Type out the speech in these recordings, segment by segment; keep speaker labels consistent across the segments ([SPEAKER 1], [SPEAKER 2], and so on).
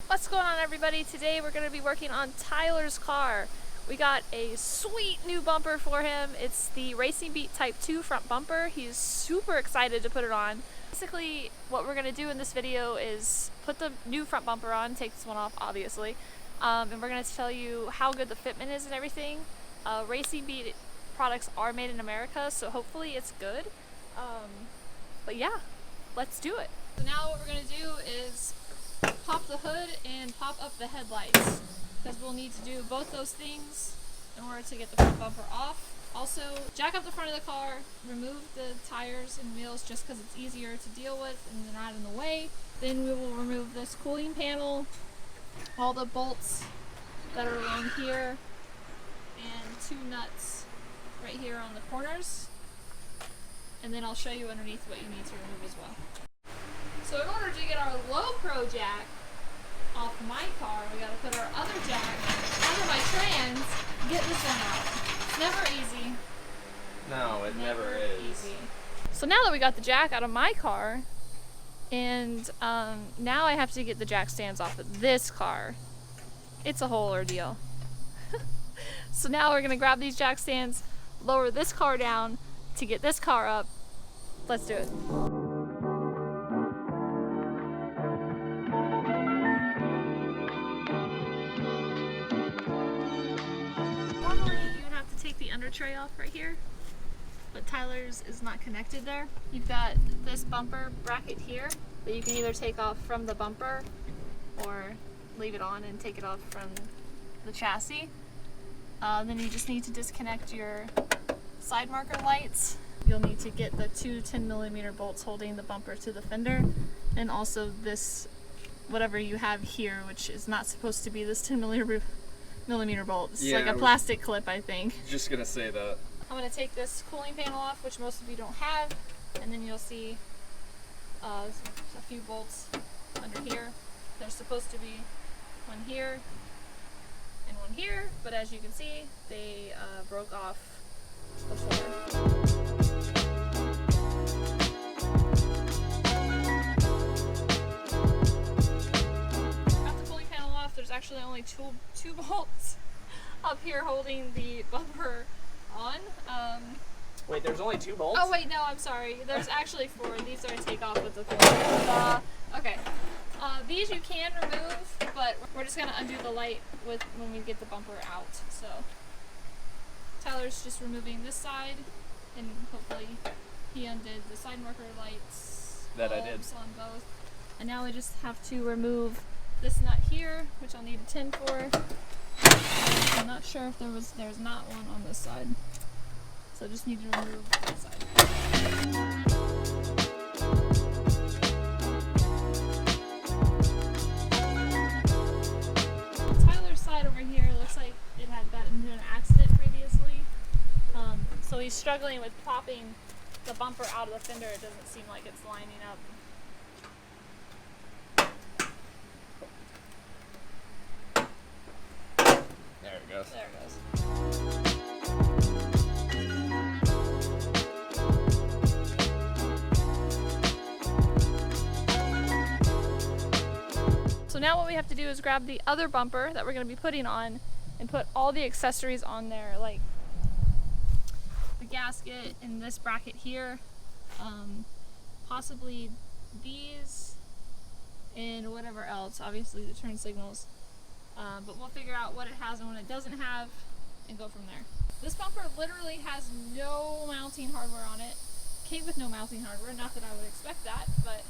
[SPEAKER 1] What's going on, everybody? Today we're going to be working on Tyler's car. We got a sweet new bumper for him. It's the Racing Beat Type 2 front bumper. He's super excited to put it on. Basically, what we're going to do in this video is put the new front bumper on, take this one off obviously, and we're going to tell you how good the fitment is and everything. Racing Beat products are made in America, so hopefully it's good. But yeah, let's do it. So now what we're going to do is pop the hood and pop up the headlights, because we'll need to do both those things in order to get the front bumper off. Also, jack up the front of the car, remove the tires and wheels just because it's easier to deal with and they're not in the way. Then we will remove this cooling panel, all the bolts that are along here, and two nuts right here on the corners. And then I'll show you underneath what you need to remove as well. So in order to get our low pro jack off my car, we gotta put our other jack under my trans, get this one out. It's never easy.
[SPEAKER 2] No, it never is.
[SPEAKER 1] Easy. So now that we got the jack out of my car, and now I have to get the jack stands off of this car. It's a whole ordeal. So now we're gonna grab these jack stands, lower this car down to get this car up. Let's do it. The under tray off right here, but Tyler's is not connected there. You've got this bumper bracket here that you can either take off from the bumper or leave it on and take it off from the chassis. Then you just need to disconnect your side marker lights. You'll need to get the two 10mm bolts holding the bumper to the fender, and also this whatever you have here, which is not supposed to be this 10mm bolt. It's like a plastic clip, I think.
[SPEAKER 2] Just gonna say that.
[SPEAKER 1] I'm gonna take this cooling panel off, which most of you don't have, and then you'll see a few bolts under here. There's supposed to be one here and one here, but as you can see, they broke off before. There's actually only two bolts up here holding the bumper on.
[SPEAKER 2] Wait, there's only 2 bolts?
[SPEAKER 1] Oh wait, no, I'm sorry. There's actually 4. These are to take off with the cord. Okay. These you can remove, but we're just gonna undo the light when we get the bumper out. So Tyler's just removing this side, and hopefully he undid the side marker lights.
[SPEAKER 2] That I did.
[SPEAKER 1] On both. And now we just have to remove this nut here, which I'll need a tin for. I'm not sure if there's not one on this side. So I just need to remove that side. Tyler's side over here looks like it had gotten into an accident previously. So he's struggling with popping the bumper out of the fender. It doesn't seem like it's lining up.
[SPEAKER 2] There it goes.
[SPEAKER 1] There it goes. So now what we have to do is grab the other bumper that we're going to be putting on and put all the accessories on there, like the gasket and this bracket here, possibly these, and whatever else, obviously the turn signals. But we'll figure out what it has and what it doesn't have and go from there. This bumper literally has no mounting hardware on it. Came with no mounting hardware, not that I would expect that, but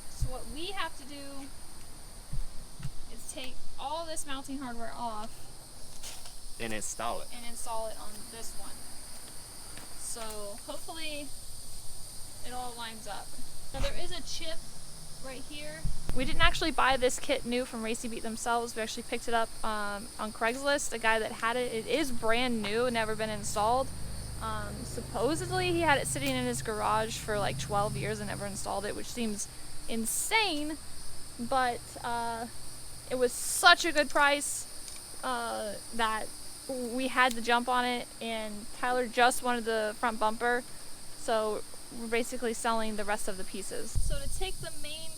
[SPEAKER 1] so what we have to do is take all this mounting hardware off
[SPEAKER 2] and install it.
[SPEAKER 1] And install it on this one. So hopefully it all lines up. Now there is a chip right here. We didn't actually buy this kit new from Racing Beat themselves. We actually picked it up on Craigslist. A guy that had it. It is brand new, never been installed. Supposedly he had it sitting in his garage for like 12 years and never installed it, which seems insane, but it was such a good price that we had to jump on it, and Tyler just wanted the front bumper, so we're basically selling the rest of the pieces. So to take the main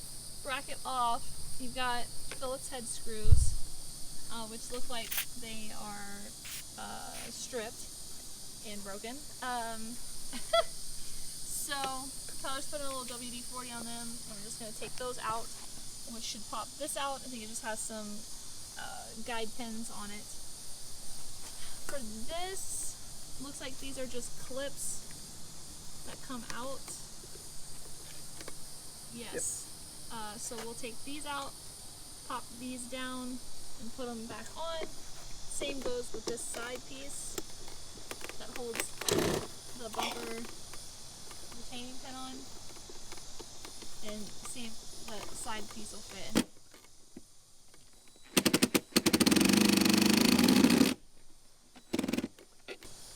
[SPEAKER 1] bracket off, you've got Phillips head screws, which look like they are stripped and broken. So Tyler's putting a little WD-40 on them. We're just going to take those out, which should pop this out. I think it just has some guide pins on it. For this, looks like these are just clips that come out. Yes. Yep. So we'll take these out, pop these down, and put them back on. Same goes with this side piece that holds the bumper retaining pin on, and see if the side piece will fit.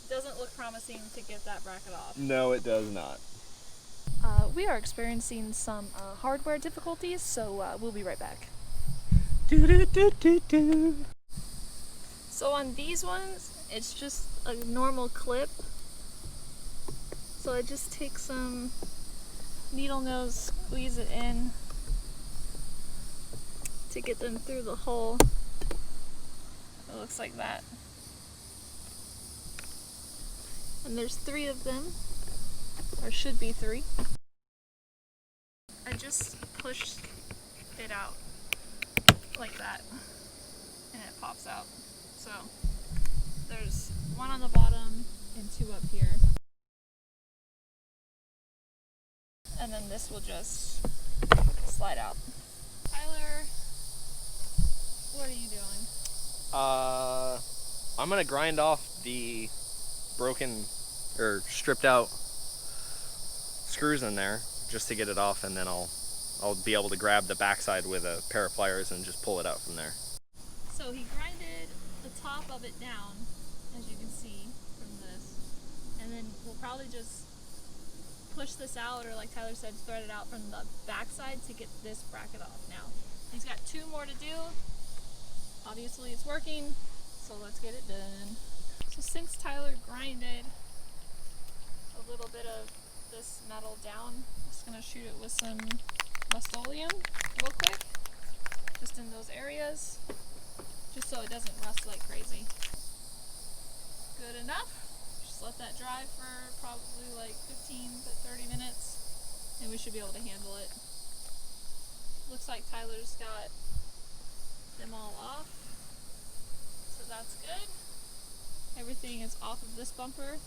[SPEAKER 1] Doesn't look promising to get that bracket off.
[SPEAKER 2] No, it does not.
[SPEAKER 1] We are experiencing some hardware difficulties, so we'll be right back. So on these ones, it's just a normal clip. So I just take some needle nose, squeeze it in to get them through the hole. It looks like that. And there's 3 of them, or should be 3. I just push it out like that, and it pops out. So there's 1 on the bottom and 2 up here. And then this will just slide out. Tyler, what are you doing?
[SPEAKER 2] I'm gonna grind off the broken or stripped out screws in there just to get it off, and then I'll be able to grab the backside with a pair of pliers and just pull it out from there.
[SPEAKER 1] So he grinded the top of it down, as you can see from this, and then we'll probably just push this out, or like Tyler said, thread it out from the backside to get this bracket off. Now he's got 2 more to do. Obviously it's working, so let's get it done. So since Tyler grinded a little bit of this metal down, I'm just going to shoot it with some Rust-Oleum real quick, just in those areas, just so it doesn't rust like crazy. Good enough. Just let that dry for probably like 15 to 30 minutes, and we should be able to handle it. Looks like Tyler's got them all off, so that's good. Everything is off of this bumper,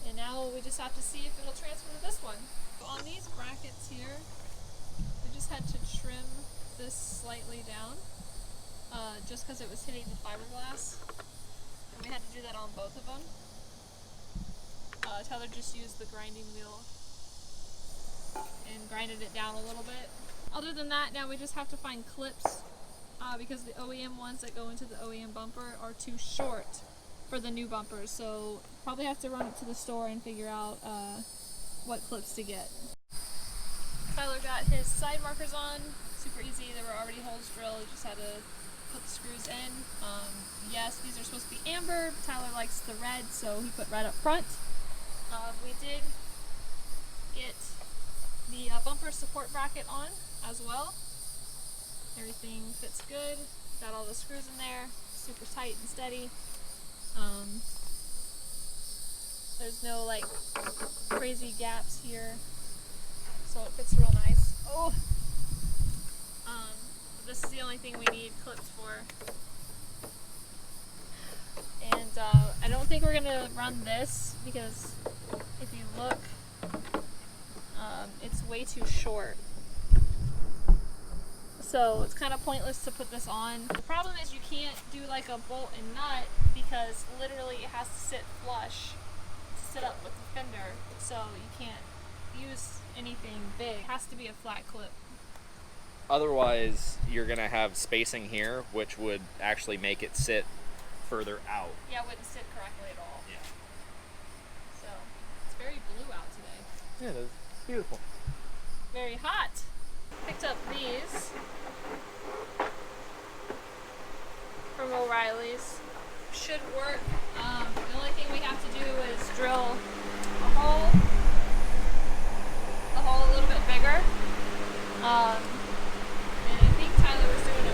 [SPEAKER 1] and now we just have to see if it'll transfer to this one. So on these brackets here, we just had to trim this slightly down, just because it was hitting the fiberglass, and we had to do that on both of them. Tyler just used the grinding wheel and grinded it down a little bit. Other than that, now we just have to find clips, because the OEM ones that go into the OEM bumper are too short for the new bumpers, so probably have to run it to the store and figure out what clips to get. Tyler got his side markers on, super easy. There were already holes drilled, you just had to put the screws in. Yes, these are supposed to be amber. Tyler likes the red, so he put red up front. We did get the bumper support bracket on as well. Everything fits good. Got all the screws in there, super tight and steady. There's no like crazy gaps here, so it fits real nice. Oh, this is the only thing we need clips for. And I don't think we're gonna run this, because if you look, it's way too short. So it's kind of pointless to put this on. The problem is you can't do like a bolt and nut, because literally it has to sit flush to sit up with the fender. So you can't use anything big. It has to be a flat clip.
[SPEAKER 2] Otherwise, you're gonna have spacing here, which would actually make it sit further out.
[SPEAKER 1] Yeah, it wouldn't sit correctly at all.
[SPEAKER 2] Yeah.
[SPEAKER 1] So it's very blue out today.
[SPEAKER 2] Yeah, it is. It's beautiful.
[SPEAKER 1] Very hot. Picked up these from O'Reilly's. Should work. The only thing we have to do is drill a hole a little bit bigger. And I think Tyler was doing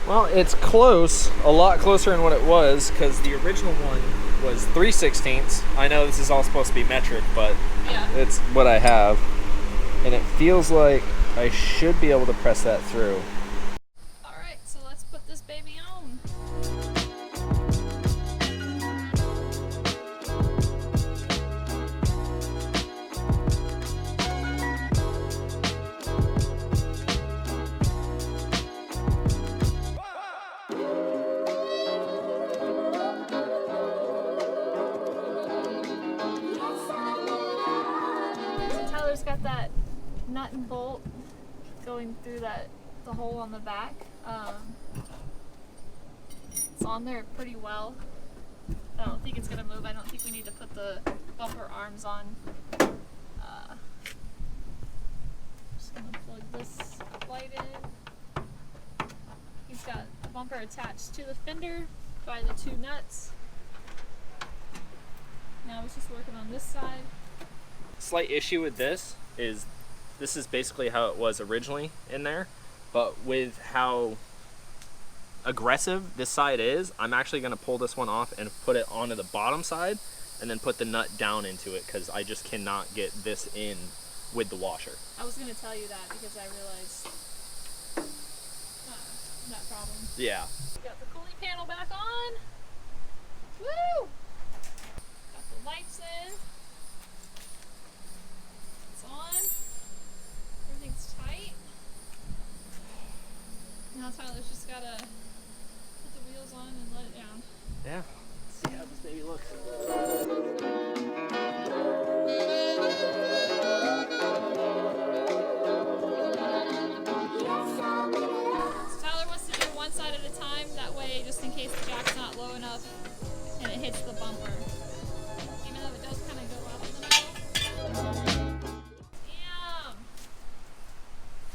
[SPEAKER 2] Well, it's close, a lot closer than what it was, because the original one was 3/16. I know this is all supposed to be metric, but
[SPEAKER 1] Yeah.
[SPEAKER 2] it's what I have. And it feels like I should be able to press that through.
[SPEAKER 1] Alright, so let's put this baby on. So Tyler's got that nut and bolt going through the hole on the back. It's on there pretty well. I don't think it's gonna move. I don't think we need to put the bumper arms on. Just gonna plug this light in. He's got the bumper attached to the fender by the two nuts. Now he's just working on this side.
[SPEAKER 2] Slight issue with this is basically how it was originally in there, but with how aggressive this side is, I'm actually going to pull this one off and put it onto the bottom side and then put the nut down into it, because I just cannot get this in with the washer.
[SPEAKER 1] I was going to tell you that because I realized that problem.
[SPEAKER 2] Yeah.
[SPEAKER 1] Got the cooling panel back on. Woo! Got the lights in. It's on. Everything's tight. Now Tyler's just gotta put the wheels on and let it down.
[SPEAKER 2] Yeah. Let's see how this baby looks.
[SPEAKER 1] So Tyler wants to do one side at a time, that way just in case the jack's not low enough and it hits the bumper. Even though it does kind of go up in the middle. Damn!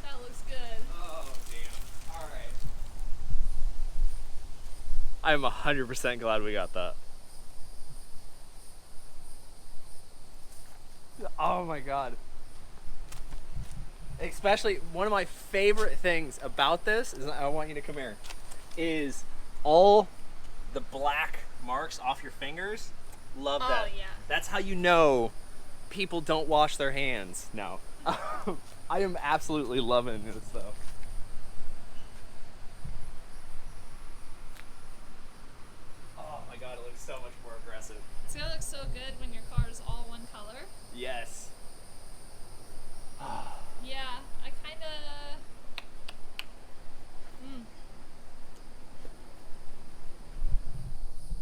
[SPEAKER 1] That looks good.
[SPEAKER 2] Oh, damn. All right. I'm 100% glad we got that. Oh my god. Especially one of my favorite things about this is, I want you to come here, is all the black marks off your fingers. Love that.
[SPEAKER 1] Oh, yeah.
[SPEAKER 2] That's how you know people don't wash their hands. No. I am absolutely loving this though. Oh my god, it looks so much more aggressive.
[SPEAKER 1] It's gonna look so good when your car is all one color.
[SPEAKER 2] Yes.
[SPEAKER 1] Yeah, I kinda...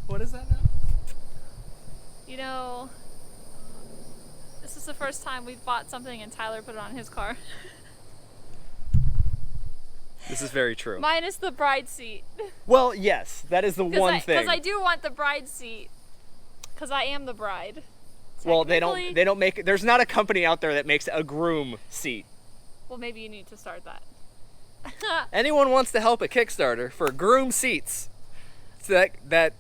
[SPEAKER 2] What is that now?
[SPEAKER 1] You know, this is the first time we've bought something and Tyler put it on his car.
[SPEAKER 2] This is very true.
[SPEAKER 1] Minus the bride seat.
[SPEAKER 2] Well, yes, that is the one thing.
[SPEAKER 1] Because I do want the bride seat. Because I am the bride.
[SPEAKER 2] Well, they
[SPEAKER 1] Technically-
[SPEAKER 2] don't make, there's not a company out there that makes a groom seat.
[SPEAKER 1] Well, maybe you need to start that.
[SPEAKER 2] Anyone wants to help a Kickstarter for groom seats so that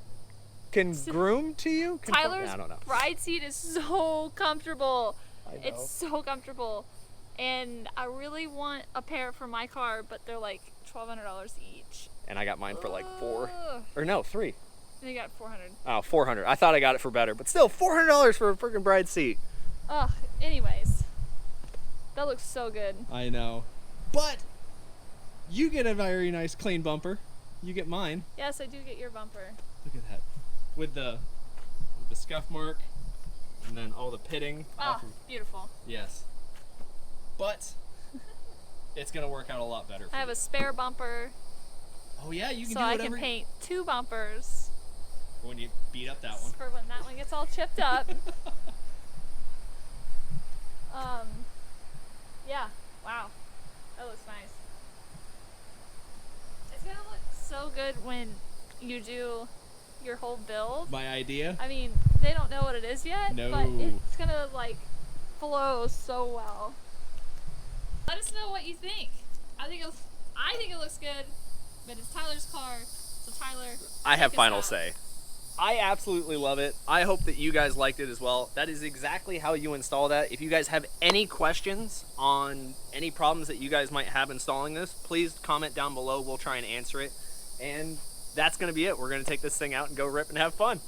[SPEAKER 2] can groom to you?
[SPEAKER 1] Tyler's
[SPEAKER 2] I don't know.
[SPEAKER 1] bride seat is so comfortable.
[SPEAKER 2] I know.
[SPEAKER 1] It's so comfortable. And I really want a pair for my car, but they're like $1,200 each.
[SPEAKER 2] And I got mine for like $4,
[SPEAKER 1] Ugh.
[SPEAKER 2] or no, $3.
[SPEAKER 1] And you got 400.
[SPEAKER 2] Oh, $400. I thought I got it for better, but still $400 for a freaking bride seat.
[SPEAKER 1] Ugh, anyways. That looks so good.
[SPEAKER 3] I know. But you get a very nice clean bumper. You get mine.
[SPEAKER 1] Yes, I do get your bumper.
[SPEAKER 3] Look at that. With the scuff mark and then all the pitting.
[SPEAKER 1] Oh,
[SPEAKER 3] off of-
[SPEAKER 1] beautiful.
[SPEAKER 3] yes. But it's gonna work out a lot better for
[SPEAKER 1] I have
[SPEAKER 3] you.
[SPEAKER 1] a spare bumper,
[SPEAKER 3] Oh yeah, you can
[SPEAKER 1] so
[SPEAKER 3] do
[SPEAKER 1] I
[SPEAKER 3] whatever
[SPEAKER 1] can paint 2 bumpers
[SPEAKER 3] when you beat up that one.
[SPEAKER 1] for when that one gets all chipped up. Yeah, wow, that looks nice. It's gonna look so good when you do your whole build.
[SPEAKER 3] My idea.
[SPEAKER 1] I mean, they don't know what it is yet,
[SPEAKER 3] No.
[SPEAKER 1] but it's gonna like flow so well. Let us know what you think. I think it looks good, but it's Tyler's car, so Tyler.
[SPEAKER 2] I have
[SPEAKER 1] take us
[SPEAKER 2] final
[SPEAKER 1] out.
[SPEAKER 2] say. I absolutely love it. I hope that you guys liked it as well. That is exactly how you install that. If you guys have any questions on any problems that you guys might have installing this, please comment down below. We'll try and answer it. And that's going to be it. We're going to take this thing out and go rip and have fun.